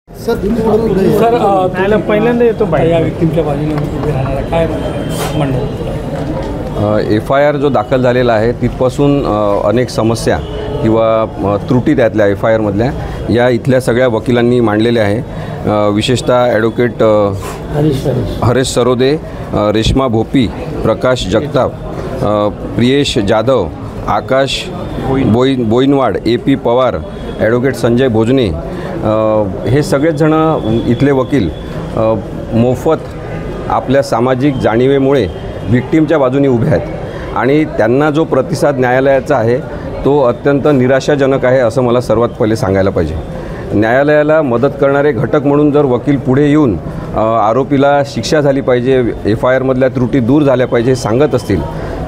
Sir पहिल्यांदा येतो या व्यक्तींच्या बाजूने उभे राहणारा काय म्हणणं? FIR जो दाखल झालेला आहे तिथपासून अनेक समस्या किंवा त्रुटी त्यातल्या FIR मधल्या या इथल्या सगळ्या वकिलांनी मांडलेल्या आहे। विशेषतः ॲडव्होकेट हरेश सरोदे, रेश्मा भोपी, प्रकाश जगताप, प्रियेश जाधव, आकाश बोईनवाड, AP पवार, ॲडव्होकेट संजय भोजने, हे सगळेच जण इथले वकील मोफत आपल्या सामाजिक जाणीवेमुळे विक्टिमच्या बाजूने उभे आहेत आणि त्यांना जो प्रतिसाद न्यायालयाचा आहे तो अत्यंत निराशाजनक आहे असं मला सर्वात पहिले सांगायला पाहिजे। न्यायालयाला मदत करणारे घटक म्हणून जर वकील पुढे येऊन आरोपीला शिक्षा झाली पाहिजे, FIR मधल्या त्रुटी दूर झाल्या पाहिजे सांगत असतील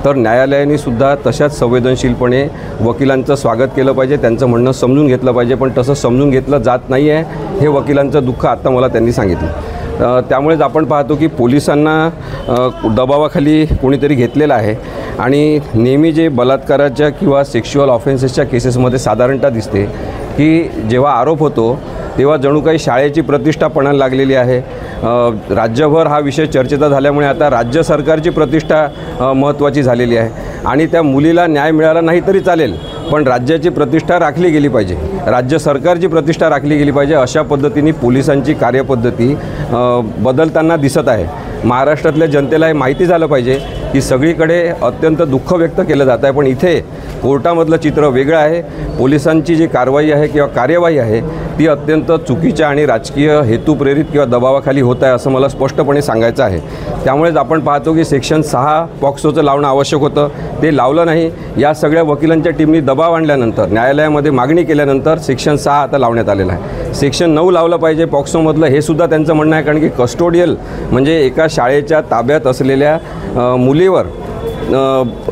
तर न्यायालयाने सुद्धा तशाच संवेदनशीलपणे वकिलांचं स्वागत केलं पाहिजे, त्यांचं म्हणणं समजून घेतलं पाहिजे। पण तसं समजून घेतलं जात नाही आहे हे वकिलांचं दुःख आत्ता मला त्यांनी सांगितलं। त्यामुळेच आपण पाहतो की पोलिसांना दबावाखाली कोणीतरी घेतलेलं आहे आणि नेहमी जे बलात्काराच्या किंवा सेक्शुअल ऑफेन्सेसच्या केसेसमध्ये साधारणतः दिसते की जेव्हा आरोप होतो तेव्हा जणू काही शाळेची प्रतिष्ठा पणाला लागलेली आहे। राज्यभर हा विषय चर्चेचा झाल्यामुळे आता राज्य सरकारची प्रतिष्ठा महत्त्वाची झालेली आहे आणि त्या मुलीला न्याय मिळाला नाही तरी चालेल पण राज्याची प्रतिष्ठा राखली गेली पाहिजे, राज्य सरकारची प्रतिष्ठा राखली गेली पाहिजे। अशा पद्धतीने पोलिसांची कार्यपद्धती बदलताना दिसत आहे। महाराष्ट्रातल्या जनतेला हे माहिती झालं पाहिजे की सगळीकडे अत्यंत दुःख व्यक्त केलं जात आहे पण इथे कोर्टामधलं चित्र वेगळं आहे। पोलिसांची जी कारवाई आहे किंवा कार्यवाही आहे ती अत्यंत चुकीच्या आणि राजकीय हेतुप्रेरित किंवा दबावाखाली होत आहे असं मला स्पष्टपणे सांगायचं आहे। त्यामुळेच आपण पाहतो की सेक्शन 6 पॉक्सोचं लावणं आवश्यक होतं, ते लावलं नाही। या सगळ्या वकिलांच्या टीमनी दबाव आणल्यानंतर न्यायालयामध्ये मागणी केल्यानंतर सेक्शन 6 आता लावण्यात आलेलं आहे। सेक्शन 9 लावलं पाहिजे पॉक्सोमधलं हे सुद्धा त्यांचं म्हणणं आहे, कारण की कस्टोडियल म्हणजे एका शाळेच्या ताब्यात असलेल्या मुलीवर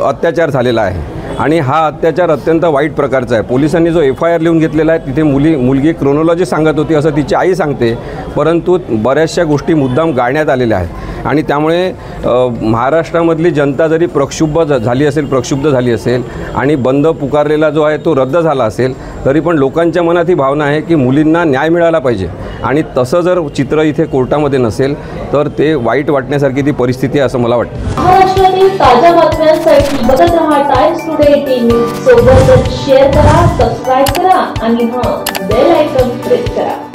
अत्याचार झालेला आहे आणि हा अत्याचार अत्यंत वाईट प्रकारचा आहे। पोलिसांनी जो FIR लिहून घेतलेला आहे तिथे मुलगी क्रोनॉलॉजी सांगत होती असं तिची आई सांगते, परंतु बऱ्याचशा गोष्टी मुद्दाम गाळण्यात आलेल्या आहेत आणि त्यामुळे महाराष्ट्रामधली जनता जरी प्रक्षुब्ध झाली असेल आणि बंद पुकारलेला जो आहे तो रद्द झाला असेल तरी पण लोकांच्या मनात ही भावना आहे की मुलींना न्याय मिळाला पाहिजे आणि तसं जर चित्र इथे कोर्टामध्ये नसेल तर ते वाईट वाटण्यासारखी ती परिस्थिती आहे असं मला वाटतं। महाराष्ट्रातील ताज्या बातम्यांसाठी बघत रहा टाइम्स टुडे TV सोबतच शेअर करा, सबस्क्राइब करा आणि बेल आयकॉन प्रेस करा।